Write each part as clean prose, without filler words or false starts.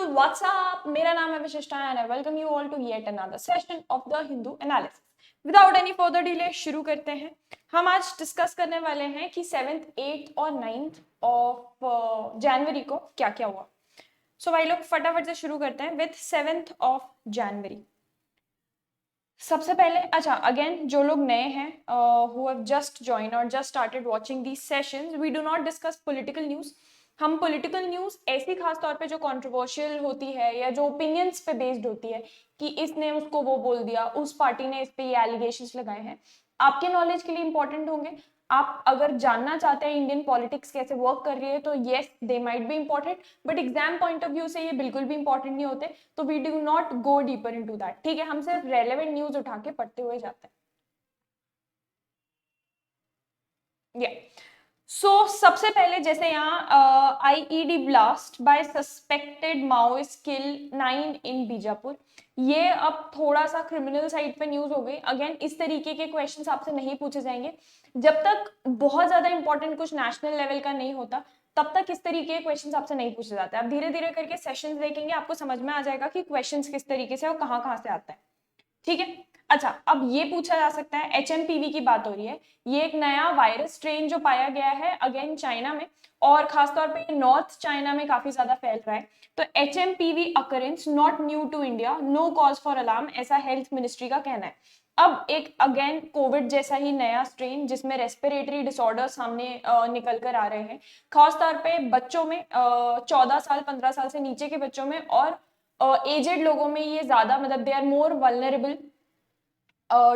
People, what's up? मेरा नाम है Vishishta and I welcome you all to yet another session of the Hindu analysis. Without any further delay शुरू करते हैं। हम आज डिस्कस करने वाले हैं कि 7th, 8th और 9th ऑफ जनवरी को क्या क्या हुआ। सो भाई लोग फटाफट से शुरू करते हैं विथ 7th ऑफ जनवरी। सबसे पहले अच्छा, अगेन जो लोग नए हैं हु हैव जस्ट जॉइन और just started watching these sessions, we do not discuss political news. हम पॉलिटिकल न्यूज़ ऐसी खास तौर पे जो कंट्रोवर्शियल होती है या जो ओपिनियंस पे बेस्ड होती है कि इसने उसको वो बोल दिया, उस पार्टी ने इस पे ये एलिगेशंस लगाए हैं, आपके नॉलेज के लिए इंपॉर्टेंट होंगे। आप अगर जानना चाहते हैं इंडियन पॉलिटिक्स कैसे वर्क कर रही है तो yes they might be important, but exam point of view से ये बिल्कुल भी इंपॉर्टेंट नहीं होते। तो we do not go deeper into that, ठीक है। हम सिर्फ रेलेवेंट न्यूज उठा के पढ़ते हुए जाते हैं। सो सबसे पहले जैसे यहाँ IED blast by suspected Maoist kill 9 in Bijapur, ये अब थोड़ा सा क्रिमिनल साइड पे न्यूज हो गई। अगेन इस तरीके के क्वेश्चंस आपसे नहीं पूछे जाएंगे जब तक बहुत ज्यादा इंपॉर्टेंट कुछ नेशनल लेवल का नहीं होता, तब तक इस तरीके के क्वेश्चंस आपसे नहीं पूछे जाते। आप धीरे धीरे करके सेशंस देखेंगे, आपको समझ में आ जाएगा कि क्वेश्चंस किस तरीके से और कहाँ कहाँ से आता है, ठीक है। अच्छा, अब ये पूछा जा सकता है, एचएमपीवी की बात हो रही है, ये एक नया वायरस स्ट्रेन जो पाया गया है अगेन चाइना में, और खासतौर पे नॉर्थ चाइना में काफी ज्यादा फैल रहा है। तो HMPV occurrence not new to India, no cause for alarm, ऐसा हेल्थ मिनिस्ट्री का कहना है। अब एक अगेन कोविड जैसा ही नया स्ट्रेन जिसमें रेस्पिरेटरी डिसऑर्डर सामने निकल कर आ रहे हैं, खासतौर पे बच्चों में, 14 साल 15 साल से नीचे के बच्चों में और एजेड लोगों में ये ज्यादा, मतलब they are more vulnerable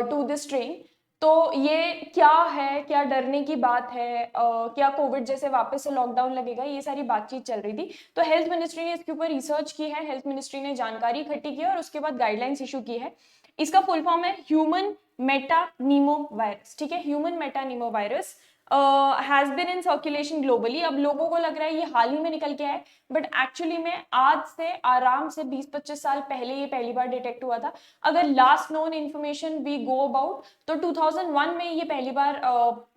to this train. तो ये क्या है, क्या डरने की बात है, क्या कोविड जैसे वापस से लॉकडाउन लगेगा, ये सारी बातचीत चल रही थी। तो हेल्थ मिनिस्ट्री ने इसके ऊपर रिसर्च की है, हेल्थ मिनिस्ट्री ने जानकारी इकट्ठी की है और उसके बाद गाइडलाइंस इशू की है। इसका फुल फॉर्म है ह्यूमन मेटानीमो वायरस, ठीक है। Human metapneumo virus has been in circulation globally. अब लोगों को लग रहा है ये हाल ही में निकल के आया, बट एक्चुअली में आज से आराम से 20-25 साल पहले ये पहली बार डिटेक्ट हुआ था। अगर last known information we go about तो 2001 में ये पहली बार,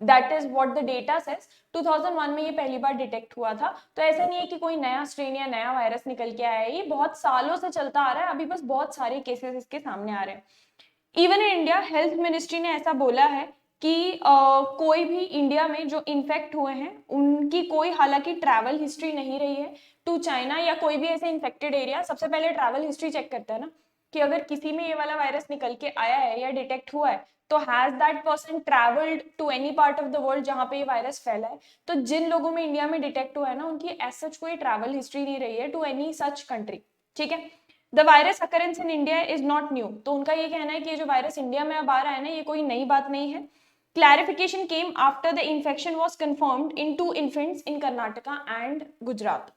that is what the data says, 2001 में ये पहली बार डिटेक्ट हुआ था। तो ऐसा नहीं है कि कोई नया स्ट्रेन या नया वायरस निकल के आया है, ये बहुत सालों से चलता आ रहा है, अभी बस बहुत सारे केसेस इसके सामने आ रहे हैं। Even in India health ministry ने ऐसा बोला है कि कोई भी इंडिया में जो इन्फेक्ट हुए हैं उनकी कोई हालांकि ट्रैवल हिस्ट्री नहीं रही है टू चाइना या कोई भी ऐसे इन्फेक्टेड एरिया। सबसे पहले ट्रैवल हिस्ट्री चेक करते हैं ना, कि अगर किसी में ये वाला वायरस निकल के आया है या डिटेक्ट हुआ है तो has that person travelled to any part of the world जहां पे ये वायरस फैला है। तो जिन लोगों में इंडिया में डिटेक्ट हुआ है ना, उनकी एज सच कोई ट्रैवल हिस्ट्री नहीं रही है टू एनी सच कंट्री, ठीक है। The virus occurrence in India is not new, तो उनका ये कहना है कि ये जो वायरस इंडिया में अब आ रहा है ना, ये कोई नई बात नहीं है। Clarification came after the infection was confirmed in 2 infants in Karnataka and Gujarat.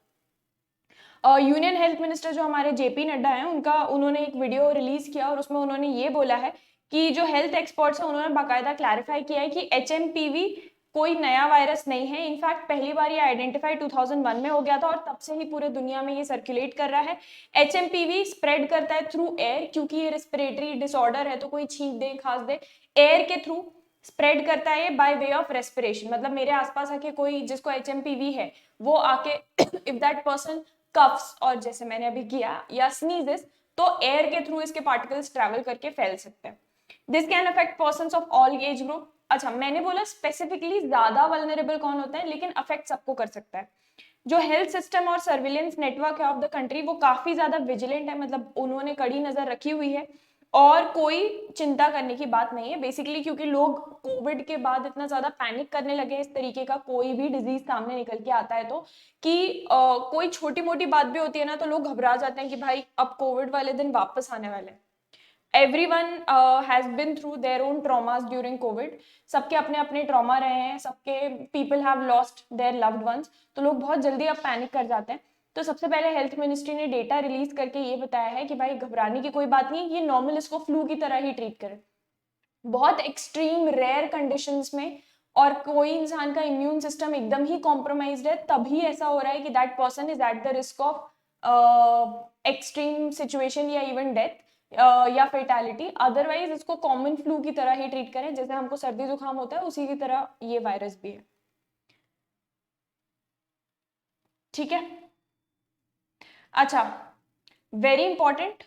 Union health minister जो हमारे जेपी नड्डा हैं, उन्होंने एक वीडियो रिलीज किया और उसमें उन्होंने ये बोला है कि जो हेल्थ एक्सपर्ट्स हैं उन्होंने बाकायदा क्लैरिफाई किया है कि एचएमपीवी कोई नया वायरस नहीं है। इनफैक्ट पहली बार ये आइडेंटिफाई 2001 में हो गया था और तब से ही पूरे दुनिया में ये सर्कुलेट कर रहा है। एचएमपीवी स्प्रेड करता है थ्रू एयर, क्योंकि ये रेस्पिरेटरी डिसऑर्डर है, तो कोई छींक दे खांस दे, एयर के थ्रू स्प्रेड करता है बाय वे ऑफ रेस्पिरेशन। मतलब मेरे आसपास आके कोई जिसको एचएमपीवी है वो आके इफ दैट पर्सन कफ्स और जैसे मैंने अभी किया या स्नीजेस, तो एयर के थ्रू इसके पार्टिकल्स ट्रैवल करके फैल सकते हैं। This can affect persons of all age group. अच्छा, मैंने बोला स्पेसिफिकली ज्यादा वल्नरेबल कौन होता है, लेकिन अफेक्ट सबको कर सकता है। जो हेल्थ सिस्टम और सर्विलेंस नेटवर्क है ऑफ द कंट्री वो काफी ज्यादा विजिलेंट है, मतलब उन्होंने कड़ी नजर रखी हुई है और कोई चिंता करने की बात नहीं है बेसिकली, क्योंकि लोग कोविड के बाद इतना ज्यादा पैनिक करने लगे। इस तरीके का कोई भी डिजीज सामने निकल के आता है तो कि कोई छोटी मोटी बात भी होती है ना तो लोग घबरा जाते हैं कि भाई अब कोविड वाले दिन वापस आने वाले हैं। everyone has been through their own traumas during covid, सबके अपने अपने ट्रॉमा रहे हैं, सबके people have lost their loved ones, तो लोग बहुत जल्दी अब पैनिक कर जाते हैं। तो सबसे पहले हेल्थ मिनिस्ट्री ने डेटा रिलीज करके ये बताया है कि भाई घबराने की कोई बात नहीं, ये नॉर्मल, इसको फ्लू की तरह ही ट्रीट करें। बहुत एक्सट्रीम रेयर कंडीशंस में और कोई इंसान का इम्यून सिस्टम एकदम ही कॉम्प्रोमाइज्ड है तभी ऐसा हो रहा है कि that person is at the risk of extreme situation या इवन डेथ या फेटालिटी। अदरवाइज इसको कॉमन फ्लू की तरह ही ट्रीट करें, जैसे हमको सर्दी जुकाम होता है उसी की तरह ये वायरस भी है, ठीक है। अच्छा, very important,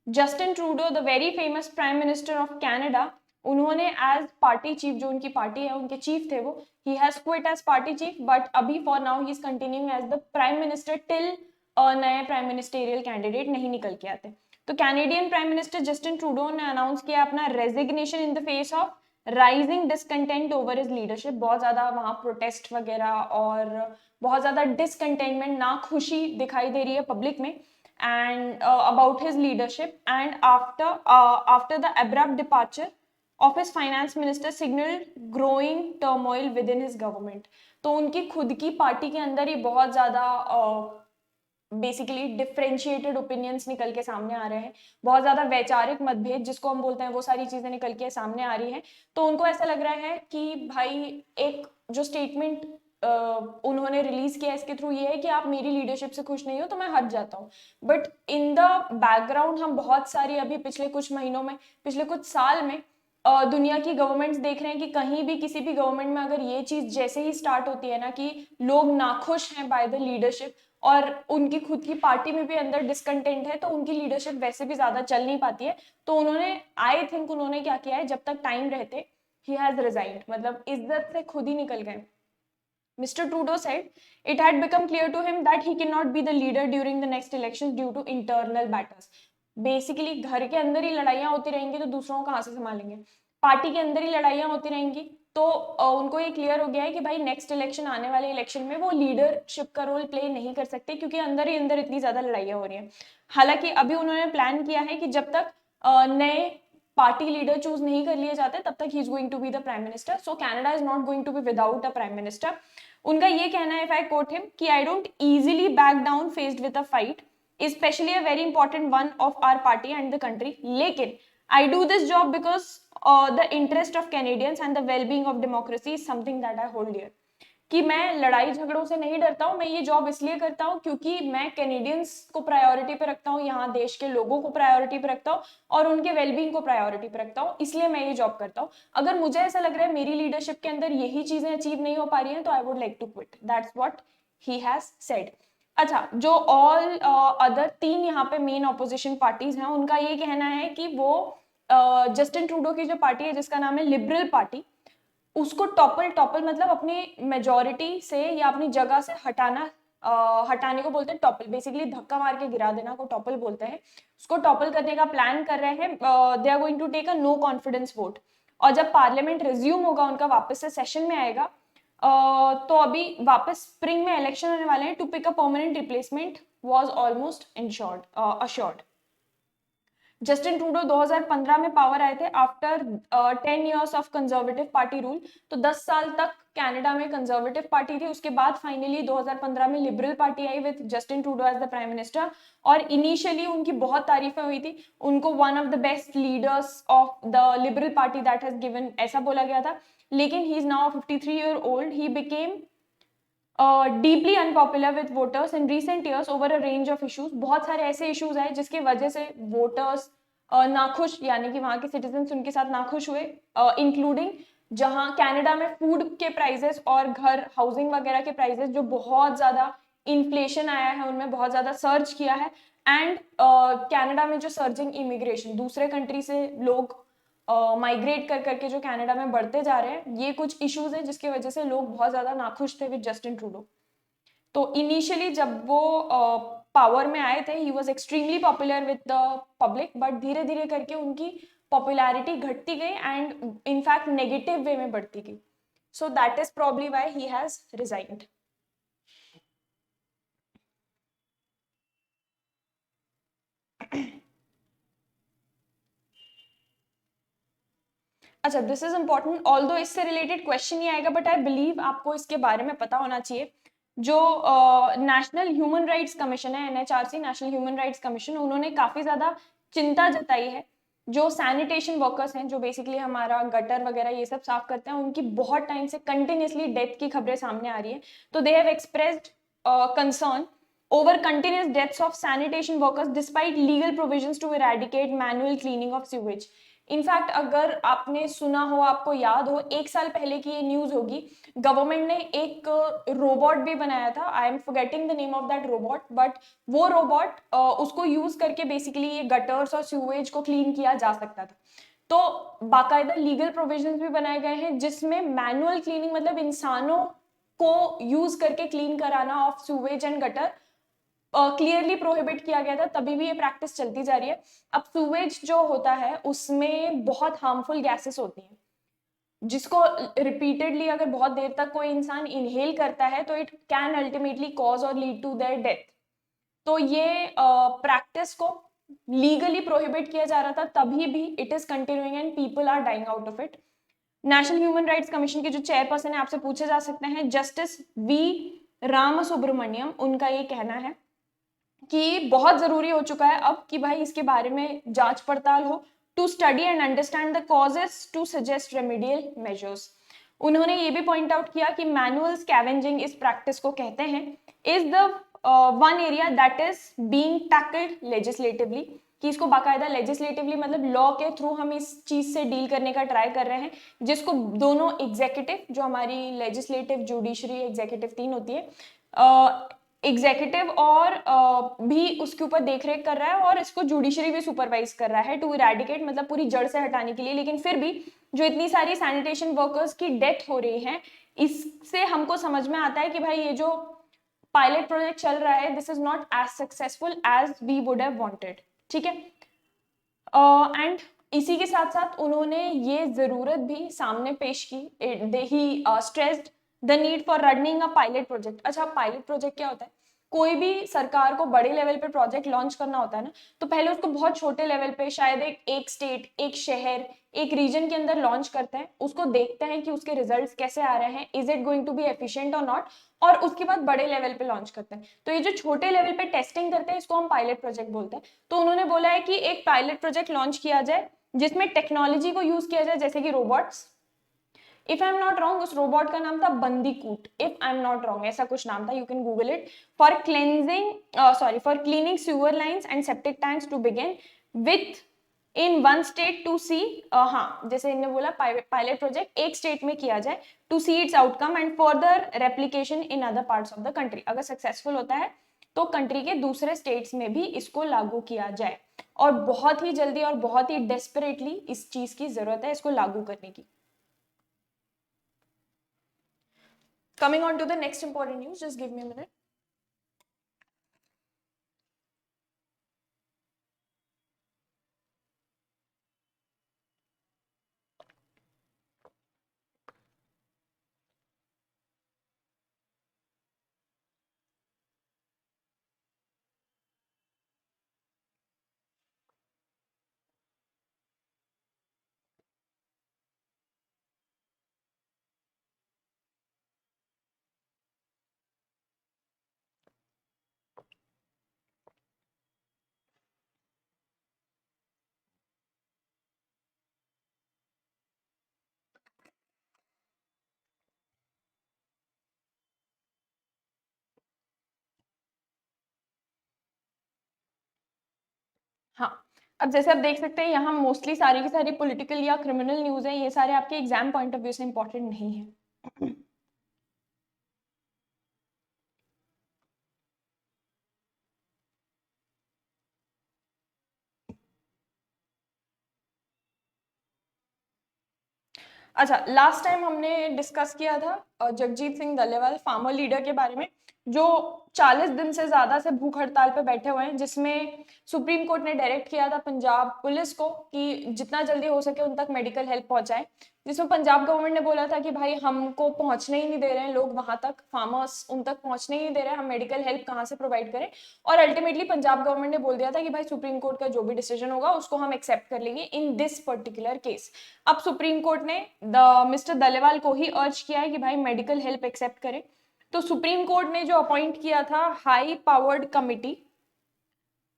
Justin Trudeau the very famous prime minister of Canada, उन्होंने एज पार्टी चीफ, जो उनकी पार्टी है उनके चीफ थे वो, he has quit as party chief, but अभी for now he is continuing as the prime minister till नए prime ministerial candidate नहीं निकल के आते। तो Canadian prime minister Justin Trudeau ने अनाउंस किया अपना resignation in the face of rising discontent over his leadership. बहुत ज्यादा वहां प्रोटेस्ट वगैरह और बहुत ज्यादा डिसकंटेनमेंट, नाखुशी दिखाई दे रही है पब्लिक में, and about his leadership, and after the abrupt departure of his finance minister signaled growing turmoil within his government। तो उनकी खुद की पार्टी के अंदर ही बहुत ज्यादा बेसिकली डिफरेंशिएटेड ओपिनियंस निकल के सामने आ रहे हैं, बहुत ज्यादा वैचारिक मतभेद जिसको हम बोलते हैं वो सारी चीजें निकल के सामने आ रही हैं। तो उनको ऐसा लग रहा है कि भाई एक जो स्टेटमेंट उन्होंने रिलीज किया इसके थ्रू ये है कि आप मेरी लीडरशिप से खुश नहीं हो तो मैं हट जाता हूँ। बट इन द बैकग्राउंड हम बहुत सारी अभी पिछले कुछ महीनों में, पिछले कुछ साल में दुनिया की गवर्नमेंट्स देख रहे हैं कि कहीं भी किसी भी गवर्नमेंट में अगर ये चीज जैसे ही स्टार्ट होती है ना कि लोग नाखुश हैं बाय द लीडरशिप और उनकी खुद की पार्टी में भी अंदर डिसकंटेंट है, तो उनकी लीडरशिप वैसे भी ज्यादा चल नहीं पाती है। तो उन्होंने, आई थिंक उन्होंने क्या किया है, जब तक टाइम रहते ही हैज रिजाइंड, मतलब इज्जत से खुद ही निकल गए। Mr. Trudeau said it had become clear to him that he cannot be the leader during the next elections due to internal battles। Basically घर के अंदर ही लड़ाइयाँ होती रहेंगी तो दूसरों को कहाँ से संभालेंगे, पार्टी के अंदर ही लड़ाइयाँ होती रहेंगी तो उनको ये क्लियर हो गया है कि भाई नेक्स्ट इलेक्शन, आने वाले इलेक्शन में वो लीडरशिप का रोल प्ले नहीं कर सकते क्योंकि अंदर ही अंदर इतनी ज्यादा लड़ाइयाँ हो रही हैं। हालांकि अभी उन्होंने प्लान किया है कि जब तक नए पार्टी लीडर चूज नहीं कर लिए जाते तब तक he is going to be the prime minister. So Canada is not going to be without a prime minister. उनका ये कहना है, इफ आई कोट हिम, कि I don't easily back down faced with a fight, especially a very important one of our party and the country, लेकिन I do this job because the interest of Canadians and the well-being of democracy is something that I hold dear। कि मैं लड़ाई झगड़ों से नहीं डरता हूँ, मैं ये जॉब इसलिए करता हूँ क्योंकि मैं कैनेडियंस को प्रायोरिटी पे रखता हूँ, यहाँ देश के लोगों को प्रायोरिटी पे रखता हूँ और उनके वेलबींग को प्रायोरिटी पे रखता हूँ, इसलिए मैं ये जॉब करता हूँ। अगर मुझे ऐसा लग रहा है मेरी लीडरशिप के अंदर यही चीजें अचीव नहीं हो पा रही हैं तो I would like to quit. That's what he has said. अच्छा, जो ऑल अदर तीन यहाँ पे मेन ऑपोजिशन पार्टीज हैं उनका ये कहना है कि वो जस्टिन ट्रूडो की जो पार्टी है जिसका नाम है लिबरल पार्टी, उसको टॉपल मतलब अपनी मेजोरिटी से या अपनी जगह से हटाने को बोलते हैं टॉपल, बेसिकली धक्का मार के गिरा देना को टॉपल बोलते हैं। उसको टॉपल करने का प्लान कर रहे हैं। They are going to take a no confidence vote, और जब पार्लियामेंट रिज्यूम होगा उनका वापस से सेशन में आएगा तो अभी वापस स्प्रिंग में इलेक्शन होने वाले हैं। To pick a permanent replacement was almost assured. Justin Trudeau 2015 में पावर आए थे after 10 years of Conservative Party rule. तो 10 साल तक कनाडा में कंजर्वेटिव पार्टी थी, उसके बाद फाइनली 2015 में लिबरल पार्टी आई with Justin Trudeau as the prime minister. और इनिशियली उनकी बहुत तारीफें हुई थी, उनको one of the best leaders of the Liberal Party that has given ऐसा बोला गया था। लेकिन he is now 53 year old. He became deeply unpopular with voters in recent years over a range of issues। बहुत सारे ऐसे issues आए जिसकी वजह से वोटर्स नाखुश, यानी कि वहां के सिटीजन्स उनके साथ नाखुश हुए, इंक्लूडिंग जहां कनाडा में फूड के प्राइसेस और घर हाउसिंग वगैरह के प्राइसेस जो बहुत ज्यादा इन्फ्लेशन आया है उनमें बहुत ज्यादा सर्च किया है। एंड कनाडा में जो सर्जिंग इमिग्रेशन, दूसरे कंट्री से लोग माइग्रेट कर करके जो कनाडा में बढ़ते जा रहे हैं, ये कुछ इश्यूज हैं जिसकी वजह से लोग बहुत ज्यादा नाखुश थे विद जस्टिन ट्रूडो। तो इनिशियली जब वो पावर में आए थे he was extremely popular with the public, but धीरे धीरे करके उनकी पॉपुलैरिटी घटती गई एंड इनफैक्ट नेगेटिव वे में बढ़ती गई। So that is probably why he has resigned. अच्छा, दिस इज इंपॉर्टेंट, ऑल्दो इससे रिलेटेड क्वेश्चन ही आएगा बट आई बिलीव आपको इसके बारे में पता होना चाहिए। जो नेशनल ह्यूमन राइट्स कमीशन है, NHRC, national Human Rights commission, उन्होंने काफी ज्यादा चिंता जताई है जो सैनिटेशन वर्कर्स हैं, जो बेसिकली हमारा गटर वगैरह ये सब साफ करते हैं, उनकी बहुत टाइम से कंटिन्यूसली डेथ की खबरें सामने आ रही है। तो they have expressed concern over continuous deaths of sanitation workers despite legal provisions to eradicate manual cleaning of sewage। In fact अगर आपने सुना हो, आपको याद हो, 1 साल पहले की ये न्यूज होगी, गवर्नमेंट ने एक रोबोट भी बनाया था, I am forgetting the name of that robot, but वो रोबोट उसको यूज करके बेसिकली ये गटर्स और सीवेज को क्लीन किया जा सकता था। तो बाकायदा लीगल प्रोविजंस भी बनाए गए हैं जिसमें मैनुअल क्लीनिंग, मतलब इंसानों को यूज करके क्लीन कराना of sewage and gutter clearly prohibit किया गया था, तभी भी ये प्रैक्टिस चलती जा रही है। अब सूवेज जो होता है उसमें बहुत हार्मफुल गैसेस होती हैं, जिसको रिपीटेडली अगर बहुत देर तक कोई इंसान इनहेल करता है तो इट कैन अल्टीमेटली कॉज और लीड टू देयर डेथ। तो ये प्रैक्टिस को लीगली प्रोहिबिट किया जा रहा था, तभी भी it is continuing and people are dying out of it. National Human Rights Commission के जो चेयरपर्सन है, आपसे पूछे जा सकते हैं, जस्टिस वी राम सुब्रमण्यम, उनका ये कहना है कि बहुत जरूरी हो चुका है अब कि भाई इसके बारे में जांच पड़ताल हो, to study and understand the causes to suggest remedial measures. उन्होंने ये भी पॉइंट आउट किया कि मैनुअल स्कैवेंजिंग इस प्रैक्टिस को कहते हैं, is the one area that is being tackled legislatively, कि इसको बाकायदा लेजिस्लेटिवली मतलब लॉ के थ्रू हम इस चीज से डील करने का ट्राई कर रहे हैं, जिसको दोनों एग्जीक्यूटिव, जो हमारी लेजिस्लेटिव, जुडिशरी, एग्जीक्यूटिव 3 होती है, एग्जीक्यूटिव और भी उसके ऊपर देखरेख कर रहा है, और इसको जुडिशरी भी सुपरवाइज कर रहा है टू इरेडिकेट, मतलब पूरी जड़ से हटाने के लिए। लेकिन फिर भी जो इतनी सारी सैनिटेशन वर्कर्स की डेथ हो रही है, इससे हमको समझ में आता है कि भाई ये जो पायलट प्रोजेक्ट चल रहा है, this is not as successful as we would have wanted. ठीक है, एंड इसी के साथ साथ उन्होंने ये जरूरत भी सामने पेश की, they he stressed the need for running a pilot project. अच्छा, पायलट प्रोजेक्ट क्या होता है? कोई भी सरकार को बड़े लेवल पे प्रोजेक्ट लॉन्च करना होता है ना, तो पहले उसको बहुत छोटे लेवल पे, शायद एक स्टेट, एक शहर, एक रीजन के अंदर लॉन्च करते हैं, उसको देखते हैं कि उसके रिजल्ट्स कैसे आ रहे हैं, is it going to be efficient और नॉट, और उसके बाद बड़े लेवल पे लॉन्च करते हैं। तो ये जो छोटे लेवल पे टेस्टिंग करते हैं, इसको हम पायलट प्रोजेक्ट बोलते हैं। तो उन्होंने बोला है कि एक पायलट प्रोजेक्ट लॉन्च किया जाए जिसमें टेक्नोलॉजी को यूज किया जाए, जैसे कि robots. If I am not wrong, उस रोबोट का नाम था Bandicoot, if I am not wrong ऐसा कुछ नाम था, you can Google it. For cleansing, for cleaning sewer lines and septic tanks to begin with in one state to see, हाँ जैसे इन्होंने बोला पायलट प्रोजेक्ट एक स्टेट में किया जाए, to see its outcome and further replication in other parts of the country. अगर successful होता है तो कंट्री के दूसरे स्टेट्स में भी इसको लागू किया जाए, और बहुत ही जल्दी और बहुत ही डेस्परेटली इस चीज की जरूरत है, इसको लागू करने की। Coming on to the next important news, just give me a minute. हाँ, अब जैसे आप देख सकते हैं यहाँ मोस्टली सारी की सारी पॉलिटिकल या क्रिमिनल न्यूज है, ये सारे आपके एग्जाम पॉइंट ऑफ व्यू से इंपॉर्टेंट नहीं है। अच्छा, लास्ट टाइम हमने डिस्कस किया था जगजीत सिंह डल्लेवाल, फार्मर लीडर के बारे में, जो 40 दिन से ज्यादा से भूख हड़ताल पे बैठे हुए हैं, जिसमें सुप्रीम कोर्ट ने डायरेक्ट किया था पंजाब पुलिस को कि जितना जल्दी हो सके उन तक मेडिकल हेल्प पहुंचाए, जिसमें पंजाब गवर्नमेंट ने बोला था कि भाई हमको पहुंचने ही नहीं दे रहे हैं लोग वहां तक, फार्मर्स उन तक पहुंचने ही नहीं दे रहे हैं, हम मेडिकल हेल्प कहाँ से प्रोवाइड करें। और अल्टीमेटली पंजाब गवर्नमेंट ने बोल दिया था कि भाई सुप्रीम कोर्ट का जो भी डिसीजन होगा उसको हम एक्सेप्ट कर लेंगे इन दिस पर्टिकुलर केस। अब सुप्रीम कोर्ट ने मिस्टर दलेवाल को ही अर्ज किया है कि भाई मेडिकल हेल्प एक्सेप्ट करें। तो सुप्रीम कोर्ट ने जो अपॉइंट किया था हाई पावर्ड कमिटी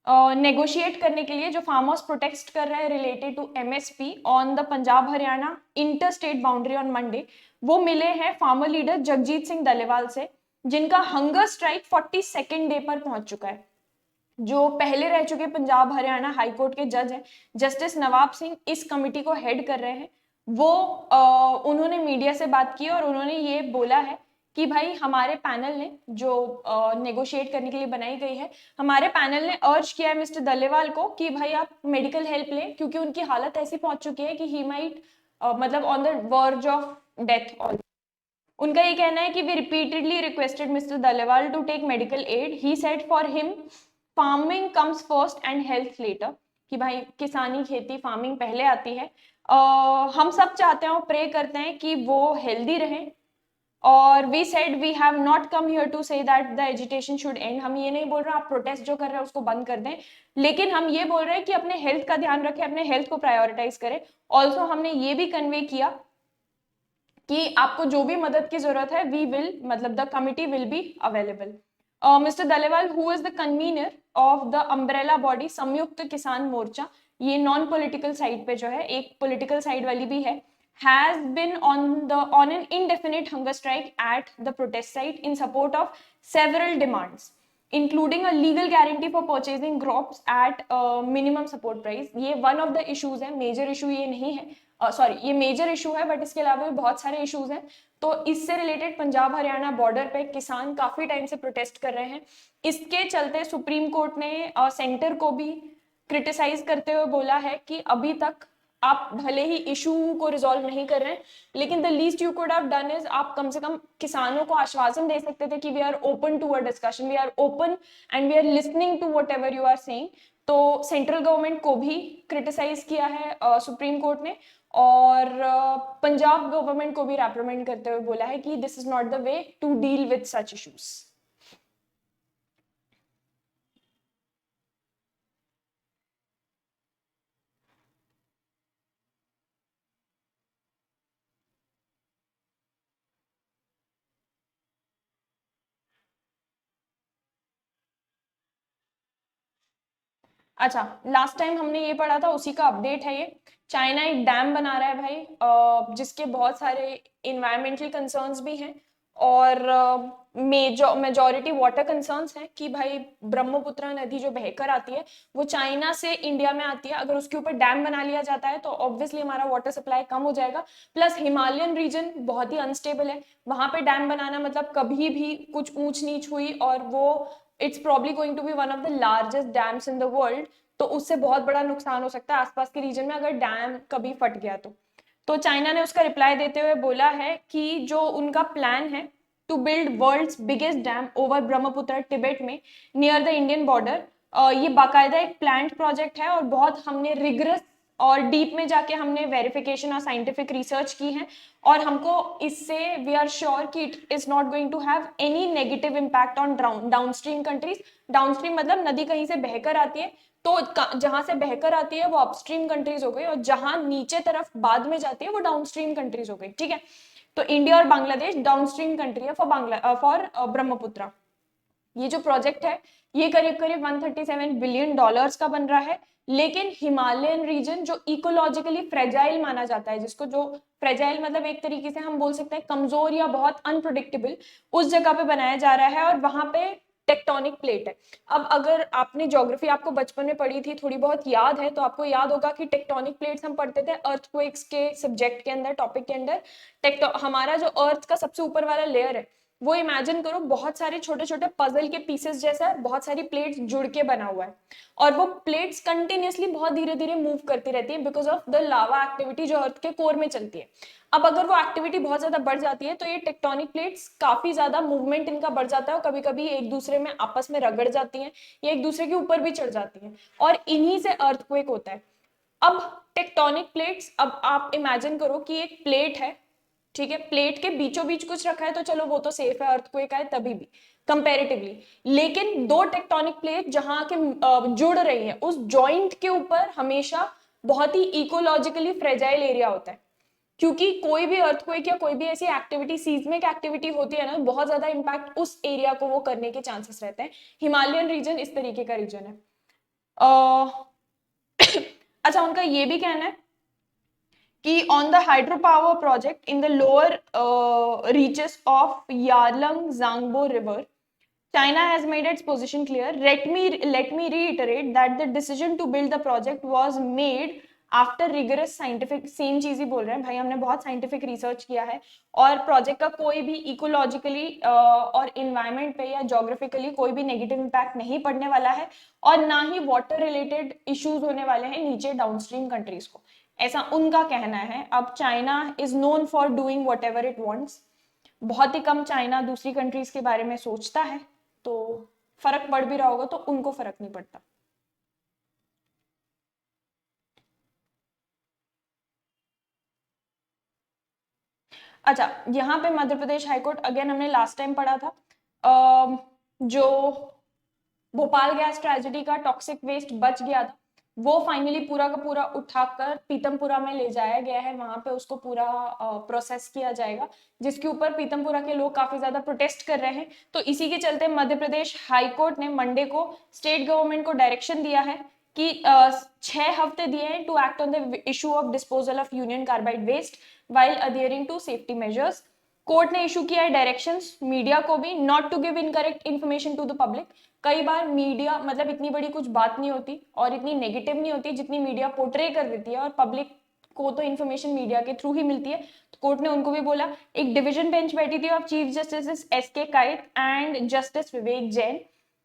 नेगोशिएट करने के लिए, जो फार्मर्स प्रोटेस्ट कर रहे हैं related to MSP on the Punjab Haryana inter state boundary on Monday, वो मिले हैं फार्मर लीडर जगजीत सिंह डल्लेवाल से, जिनका हंगर स्ट्राइक 42nd डे पर पहुंच चुका है। जो पहले रह चुके पंजाब हरियाणा हाई कोर्ट के जज हैं जस्टिस नवाब सिंह, इस कमिटी को हेड कर रहे हैं। वो उन्होंने मीडिया से बात की और उन्होंने ये बोला है कि भाई हमारे पैनल ने जो नेगोशिएट करने के लिए बनाई गई है, हमारे पैनल ने अर्ज किया है मिस्टर दलेवाल को कि भाई आप मेडिकल हेल्प लें, क्योंकि उनकी हालत ऐसी पहुंच चुकी है कि ही माइट मतलब on the verge of death. उनका ये कहना है कि we repeatedly requested mister Dallewal to take medical aid, he said for him farming comes first and health later, कि भाई किसानी खेती फार्मिंग पहले आती है। हम सब चाहते हैं और प्रे करते हैं कि वो हेल्दी रहें। और we said we have not come here to say that the agitation should end, हम ये नहीं बोल रहे आप प्रोटेस्ट जो कर रहे हैं उसको बंद कर दें, लेकिन हम ये बोल रहे हैं कि अपने हेल्थ का ध्यान रखें, अपने हेल्थ को प्रायोरिटाइज करें। ऑल्सो हमने ये भी कन्वे किया कि आपको जो भी मदद की जरूरत है वी विल मतलब the committee will be available. Mister Dallewal who is the convener of the umbrella body Samyukta Kisan मोर्चा, ये नॉन पॉलिटिकल साइड पे जो है, एक पॉलिटिकल साइड वाली भी है, has been on an indefinite hunger strike at the protest site in support of several demands including a legal guarantee for purchasing crops at minimum support price। ये one of the issues है, major issue ये नहीं है, sorry ये major issue है, but इसके अलावा भी बहुत सारे इश्यूज हैं। तो इससे रिलेटेड पंजाब हरियाणा बॉर्डर पे किसान काफी टाइम से प्रोटेस्ट कर रहे हैं। इसके चलते सुप्रीम कोर्ट ने सेंटर को भी क्रिटिसाइज करते हुए बोला है कि अभी तक आप भले ही इशू को रिजॉल्व नहीं कर रहे हैं, लेकिन the least you could have done is आप कम से कम किसानों को आश्वासन दे सकते थे कि we are open to a discussion, we are open and we are listening to whatever you are saying. तो सेंट्रल गवर्नमेंट को भी क्रिटिसाइज किया है सुप्रीम कोर्ट ने, और पंजाब गवर्नमेंट को भी रेप्रिमेंड करते हुए बोला है कि this is not the way to deal with such issues. अच्छा, लास्ट टाइम हमने ये पढ़ा था उसी का अपडेट है ये। चाइना एक डैम बना रहा है भाई, जिसके बहुत सारे इन्वायरमेंटल कंसर्न्स भी हैं और मेजॉरिटी वाटर कंसर्न्स हैं कि भाई ब्रह्मपुत्र नदी जो बहकर आती है वो चाइना से इंडिया में आती है, अगर उसके ऊपर डैम बना लिया जाता है तो ऑब्वियसली हमारा वाटर सप्लाई कम हो जाएगा। प्लस हिमालयन रीजन बहुत ही अनस्टेबल है, वहां पे डैम बनाना मतलब कभी भी कुछ ऊंच नीच हुई और वो it's probably going to be one of the largest dams in the world, तो उससे बहुत बड़ा नुकसान हो सकता है आसपास के रीजन में अगर डैम कभी फट गया तो चाइना ने उसका रिप्लाई देते हुए बोला है कि जो उनका प्लान है to build world's biggest dam over Brahmaputra Tibet में नियर द इंडियन बॉर्डर, ये बाकायदा एक प्लान्ड प्रोजेक्ट है और बहुत हमने रिगरस और डीप में जाके हमने वेरिफिकेशन और साइंटिफिक रिसर्च की है और हमको इससे वी आर श्योर कि it is not going to have any negative impact on downstream countries. Downstream मतलब नदी कहीं से बहकर आती है तो जहां से बहकर आती है वो अपस्ट्रीम कंट्रीज हो गई और जहां नीचे तरफ बाद में जाती है वो डाउनस्ट्रीम कंट्रीज हो गई, ठीक है। तो इंडिया और बांग्लादेश डाउनस्ट्रीम कंट्री है फॉर ब्रह्मपुत्र। ये जो प्रोजेक्ट है ये करीब करीब 137 बिलियन डॉलर्स का बन रहा है, लेकिन हिमालयन रीजन जो इकोलॉजिकली फ्रेजाइल माना जाता है, जिसको जो फ्रेजाइल मतलब एक तरीके से हम बोल सकते हैं कमजोर या बहुत अनप्रिडिक्टेबल, उस जगह पे बनाया जा रहा है और वहां पे टेक्टोनिक प्लेट है। अब अगर आपने ज्योग्राफी आपको बचपन में पढ़ी थी, थोड़ी बहुत याद है, तो आपको याद होगा कि टेक्टोनिक प्लेट्स हम पढ़ते थे अर्थक्वेक्स के सब्जेक्ट के अंदर, टॉपिक के अंदर। हमारा जो अर्थ का सबसे ऊपर वाला लेयर है वो इमेजिन करो बहुत सारे छोटे छोटे पजल के पीसेस जैसा बहुत सारी प्लेट्स जुड़ के बना हुआ है और वो प्लेट्स कंटिन्यूअसली बहुत धीरे धीरे मूव करती रहती है because of the lava activity जो अर्थ के कोर में चलती है। अब अगर वो एक्टिविटी बहुत ज्यादा बढ़ जाती है तो ये टेक्टोनिक प्लेट्स काफी ज्यादा मूवमेंट इनका बढ़ जाता है और कभी कभी एक दूसरे में आपस में रगड़ जाती हैं या एक दूसरे के ऊपर भी चढ़ जाती हैं और इन्हीं से अर्थक्वेक होता है। अब टेक्टोनिक प्लेट्स, अब आप इमेजिन करो कि एक प्लेट है, ठीक है, प्लेट के बीचों बीच कुछ रखा है तो चलो वो तो सेफ है, अर्थक्वेक आए तभी भी कंपैरेटिवली, लेकिन दो टेक्टोनिक प्लेट जहां के जुड़ रही है उस जॉइंट के ऊपर हमेशा बहुत ही इकोलॉजिकली फ्रेजाइल एरिया होता है, क्योंकि कोई भी अर्थक्वेक या कोई भी ऐसी एक्टिविटी सीस्मिक एक्टिविटी होती है ना, बहुत ज्यादा इंपैक्ट उस एरिया को वो करने के चांसेस रहते हैं। हिमालयन रीजन इस तरीके का रीजन है। अच्छा, उनका ये भी कहना है कि on the hydropower project in the lower reaches of Yarlung Zangbo river, China has made its position clear. Let me reiterate that the decision to build the project was made after rigorous scientific, same चीज ही बोल रहे हैं भाई, हमने बहुत scientific research किया है और प्रोजेक्ट का कोई भी इकोलॉजिकली और इन्वायरमेंट पे या जोग्राफिकली कोई भी नेगेटिव इम्पैक्ट नहीं पड़ने वाला है और ना ही वाटर रिलेटेड इश्यूज होने वाले हैं नीचे डाउनस्ट्रीम कंट्रीज को, ऐसा उनका कहना है। अब China is known for doing what ever it wants, बहुत ही कम चाइना दूसरी कंट्रीज के बारे में सोचता है, तो फर्क पड़ भी रहा होगा तो उनको फर्क नहीं पड़ता। अच्छा, यहाँ पे मध्य प्रदेश हाईकोर्ट अगेन हमने लास्ट टाइम पढ़ा था, जो भोपाल गैस ट्रेजेडी का टॉक्सिक वेस्ट बच गया था वो फाइनली पूरा का पूरा उठाकर पीतमपुरा में ले जाया गया है, वहां पे उसको पूरा प्रोसेस किया जाएगा, जिसके ऊपर पीतमपुरा के लोग काफी ज्यादा प्रोटेस्ट कर रहे हैं। तो इसी के चलते मध्य प्रदेश हाईकोर्ट ने मंडे को स्टेट गवर्नमेंट को डायरेक्शन दिया है कि 6 हफ्ते दिए हैं to act on the issue of disposal of Union Carbide waste while adhering to safety measures. Court ने इशू किया है डायरेक्शंस मीडिया को भी not to give incorrect information to the public. कई बार मीडिया मतलब इतनी बड़ी कुछ बात नहीं होती और इतनी नेगेटिव नहीं होती जितनी मीडिया पोर्ट्रे कर देती है, और पब्लिक को तो इन्फॉर्मेशन मीडिया के थ्रू ही मिलती है। तो कोर्ट ने उनको भी बोला, एक डिवीजन बेंच बैठी थी of chief justice S K. Kait and justice Vivek Jain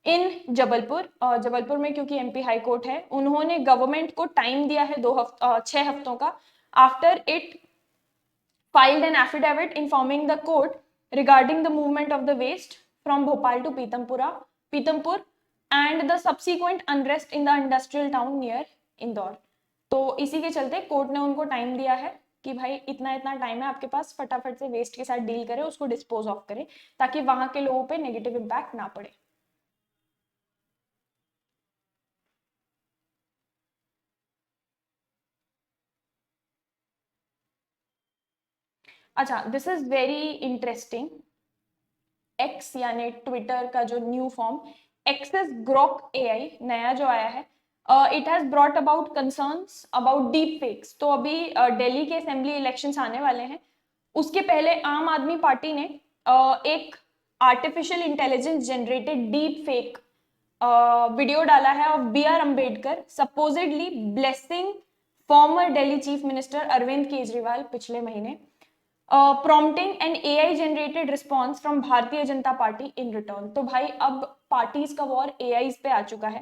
in Jabalpur, Jabalpur में क्योंकि एमपी हाई कोर्ट है, उन्होंने गवर्नमेंट को टाइम दिया है 6 हफ्तों का after it filed an affidavit informing the court regarding the movement of the waste from Bhopal to Pitampur and the subsequent unrest in the industrial town near Indore। तो इसी के चलते कोर्ट ने उनको टाइम दिया है कि भाई इतना इतना टाइम है आपके पास, फटाफट से वेस्ट के साथ डील करें, उसको डिस्पोज ऑफ करें ताकि वहां के लोगों पे नेगेटिव इम्पैक्ट ना पड़े। अच्छा, this is very interesting. X यानी ट्विटर का जो new form X's Grok AI नया जो आया है, it has brought about concerns about deep fakes. तो अभी दिल्ली के असेंबली इलेक्शंस आने वाले हैं, उसके पहले आम आदमी पार्टी ने एक artificial intelligence generated deep fake video डाला है of B R. Ambedkar supposedly blessing former Delhi chief minister Arvind Kejriwal पिछले महीने, prompting an AI generated response from Bharatiya Janata party in return। तो भाई अब पार्टीज का वॉर AIs पे आ चुका है।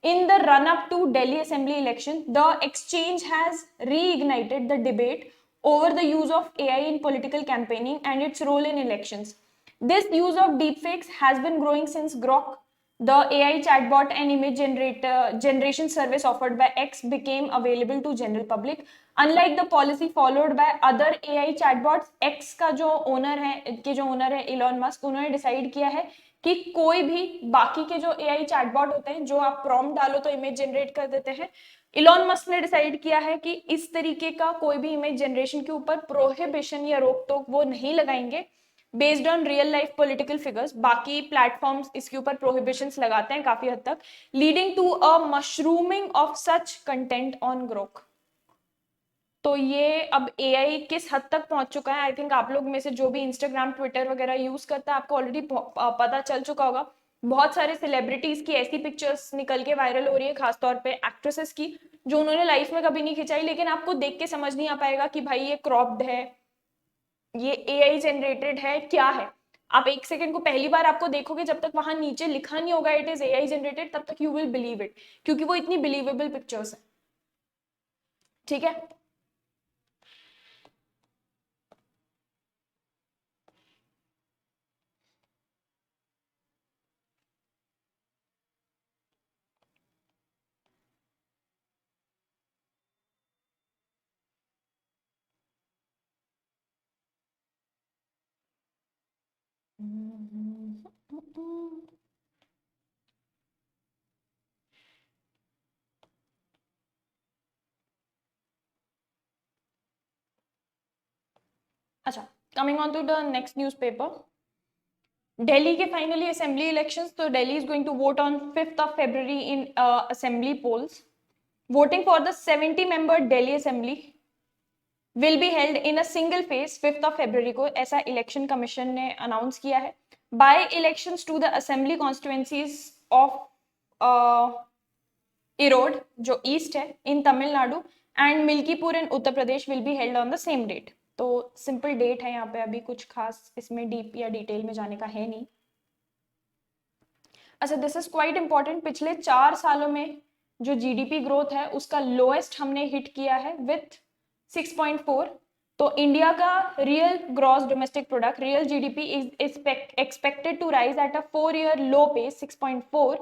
In the run up to Delhi Assembly election, the exchange has reignited the debate over the use of AI in political campaigning and its role in elections. This use of deepfakes has been growing since Grok, the AI chatbot and image generation service offered by X, became available to general public. Unlike the policy followed by other AI chatbots, X का जो owner है Elon Musk, उन्होंने decide किया है कि कोई भी बाकी के जो AI चैटबॉट होते हैं जो आप प्रॉम्प्ट डालो तो इमेज जनरेट कर देते हैं, इलॉन मस्क ने डिसाइड किया है कि इस तरीके का कोई भी इमेज जनरेशन के ऊपर प्रोहिबिशन या रोक टोक वो नहीं लगाएंगे based on real life political figures. बाकी प्लेटफॉर्म्स इसके ऊपर प्रोहिबिशंस लगाते हैं काफी हद तक, leading to a mushrooming of such content on Grok. तो ये अब AI किस हद तक पहुंच चुका है, आई थिंक आप लोग में से जो भी इंस्टाग्राम ट्विटर वगैरह यूज करता है आपको ऑलरेडी पता चल चुका होगा। बहुत सारे सेलिब्रिटीज की ऐसी पिक्चर्स निकल के वायरल हो रही है, खासतौर पे एक्ट्रेसेस की, जो उन्होंने लाइफ में कभी नहीं खिंचाई, लेकिन आपको देख के समझ नहीं आ पाएगा कि भाई ये क्रॉप्ड है, ये AI जनरेटेड है, क्या है। आप एक सेकंड को पहली बार आपको देखोगे, जब तक वहां नीचे लिखा नहीं होगा इट इज AI जनरेटेड, तब तक यू विल बिलीव इट, क्योंकि वो इतनी बिलीवेबल पिक्चर्स है। ठीक है, अच्छा, coming on to the next newspaper, Delhi के फाइनली असेंबली इलेक्शंस। तो Delhi is going to vote on 5th of February in assembly polls. Voting for the 70 member Delhi assembly will be held in a single phase 5th of February को, ऐसा election commission ने announce किया है। By elections to the assembly constituencies of Erode जो east है in Tamil Nadu and Milkipur in Uttar Pradesh will be held on the same date. तो simple date है यहाँ पे, अभी कुछ खास इसमें डीप या डिटेल में जाने का है नहीं। अच्छा, दिस इज क्वाइट इंपॉर्टेंट। पिछले 4 सालों में जो जीडीपी ग्रोथ है उसका लोएस्ट हमने हिट किया है विथ 6.4। तो इंडिया का real gross domestic product, real GDP is expected to rise at a 4 year low pace 6.4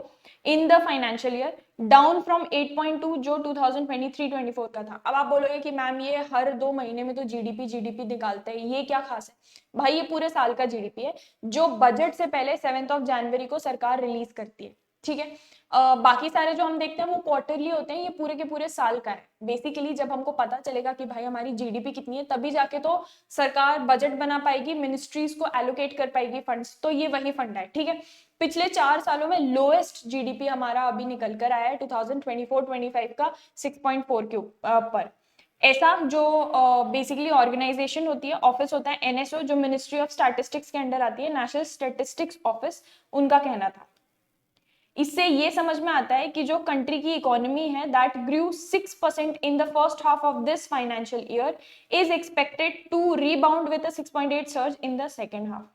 in the financial year, down from 8.2 जो 2023-24 का था। अब आप बोलोगे कि मैम ये हर 2 महीने में तो जीडीपी जीडीपी निकालते हैं, ये क्या खास है? भाई ये पूरे साल का जीडीपी है जो बजट से पहले 7 जनवरी को सरकार रिलीज करती है, ठीक है। बाकी सारे जो हम देखते हैं वो क्वार्टरली होते हैं, ये पूरे के पूरे साल का है। बेसिकली जब हमको पता चलेगा कि भाई हमारी जीडीपी कितनी है तभी जाके तो सरकार बजट बना पाएगी, मिनिस्ट्रीज को एलोकेट कर पाएगी फंड्स, तो ये वही फंड है, ठीक है। पिछले 4 सालों में लोएस्ट जीडीपी हमारा अभी निकल कर आया है 2024-25 का 6.4 के पर। ऐसा जो बेसिकली ऑर्गेनाइजेशन होती है, ऑफिस होता है एनएसओ जो मिनिस्ट्री ऑफ स्टैटिस्टिक्स के अंडर आती है, नेशनल स्टैटिस्टिक्स ऑफिस, उनका कहना था। इससे ये समझ में आता है कि जो कंट्री की इकोनॉमी है that grew 6% in the first half of this financial year is expected to rebound with a 6.8 surge in the second half.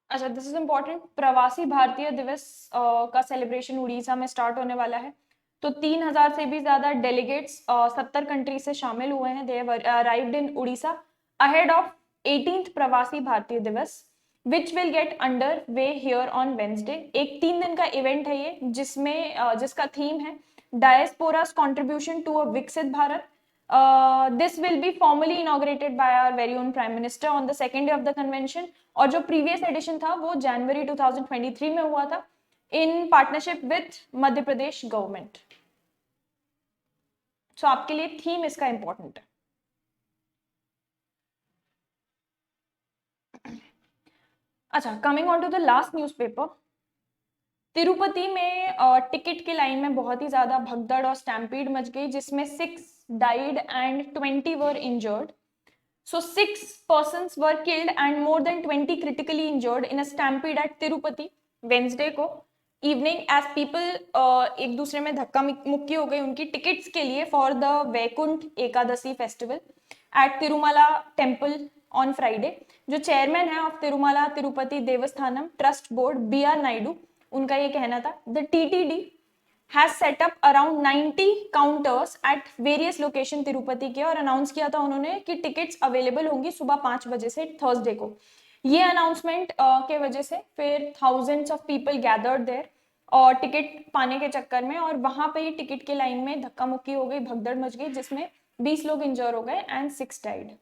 अच्छा, this is important. Pravasi Bharatiya दिवस का सेलिब्रेशन उड़ीसा में स्टार्ट होने वाला है। तो 3,000 से भी ज्यादा डेलीगेट्स 70 कंट्री से शामिल हुए हैं। They have arrived in Orissa ahead of 18th प्रवासी भारतीय दिवस which will get under way here on Wednesday. एक 3 दिन का इवेंट है ये जिसमें जिसका थीम है डायस्पोरास कंट्रीब्यूशन टू अ विकसित Bharat. This will be formally inaugurated by our very own Prime Minister on the second day of the convention। और जो प्रीवियस एडिशन था वो जनवरी 2023 में हुआ था in partnership with Madhya Pradesh government. So आपके लिए थीम इसका इंपॉर्टेंट है। अच्छा, coming on to the last newspaper. Tirupati में टिकट की लाइन में बहुत ही ज्यादा भगदड़ और स्टैम्पीड मच गई जिसमें 6 died and 20 were injured. So 6 persons were killed and more than 20 critically injured in a stampede at Tirupati Wednesday को evening as people एक दूसरे में धक्का मुक्की हो गई उनकी टिकट्स के लिए for the Vaikuntha Ekadashi festival at Tirumala temple on Friday. जो चेयरमैन है of Tirumala Tirupati Devasthanam trust board B R Naidu, उनका ये कहना था the TTD has set up around 90 counters at various location Tirupati के, और अनाउंस किया था उन्होंने कि टिकट्स अवेलेबल होंगी सुबह 5 बजे से थर्सडे को। ये अनाउंसमेंट के वजह से फिर thousands of people gathered there और टिकट पाने के चक्कर में, और वहां पे ही टिकट के लाइन में धक्का मुक्की हो गई, भगदड़ मच गई जिसमें 20 लोग इंजर हो गए एंड 6 डाइड।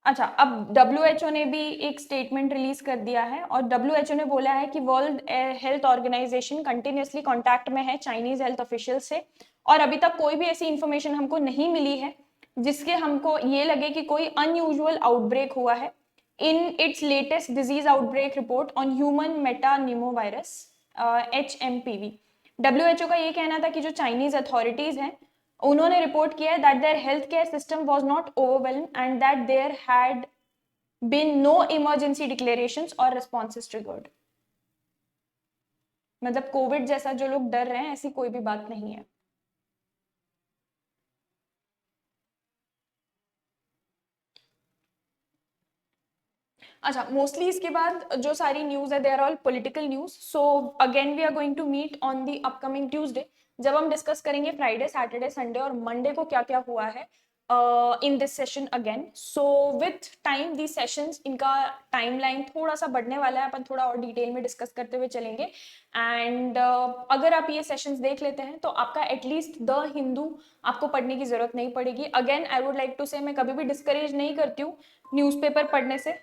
अच्छा, अब डब्ल्यूएचओ ने भी एक स्टेटमेंट रिलीज कर दिया है और डब्ल्यूएचओ ने बोला है कि World Health Organization continuously contact में है चाइनीज हेल्थ ऑफिशियल से, और अभी तक कोई भी ऐसी इंफॉर्मेशन हमको नहीं मिली है जिसके हमको ये लगे कि कोई अनयूजुअल आउटब्रेक हुआ है in its latest disease outbreak report on human metapneumovirus HMPV। WHO का ये कहना था कि जो चाइनीज अथॉरिटीज हैं उन्होंने रिपोर्ट किया है that their health care system was not overwhelm and that there had been no emergency declarations और रिस्पॉन्सेस ट्रिगर्ड। मतलब कोविड जैसा जो लोग डर रहे हैं ऐसी कोई भी बात नहीं है। अच्छा, मोस्टली इसके बाद जो सारी न्यूज है they are all political news. So again we are going to meet on the upcoming Tuesday, जब हम डिस्कस करेंगे फ्राइडे, सैटरडे, संडे और मंडे को क्या क्या हुआ है in this session again. So with time the sessions, इनका टाइमलाइन थोड़ा सा बढ़ने वाला है, अपन थोड़ा और डिटेल में डिस्कस करते हुए चलेंगे. एंड अगर आप ये सेशंस देख लेते हैं तो आपका एटलीस्ट द हिंदू आपको पढ़ने की जरूरत नहीं पड़ेगी. Again I would like to say, मैं कभी भी डिस्करेज नहीं करती हूँ न्यूज़पेपर पढ़ने से.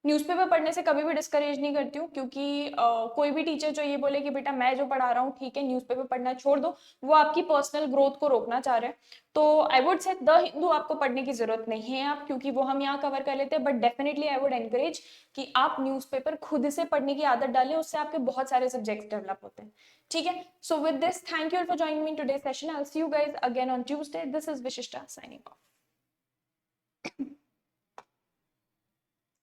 न्यूज़पेपर पढ़ने से कभी भी डिस्करेज नहीं करती हूँ, क्योंकि कोई भी टीचर जो ये बोले कि बेटा मैं जो पढ़ा रहा हूँ ठीक है, न्यूज़पेपर पढ़ना छोड़ दो, वो आपकी पर्सनल ग्रोथ को रोकना चाह रहे हैं. तो I would say the Hindu आपको पढ़ने की जरूरत नहीं है आप, क्योंकि वो हम यहाँ कवर कर लेते हैं. But definitely I would encourage कि आप न्यूज़पेपर खुद से पढ़ने की आदत डालें, उससे आपके बहुत सारे सब्जेक्ट्स डेवलप होते हैं. ठीक है, so with this thank you for joining me in today's session. I will see you guys again on Tuesday. This is विशिष्टा साइनिंग ऑफ.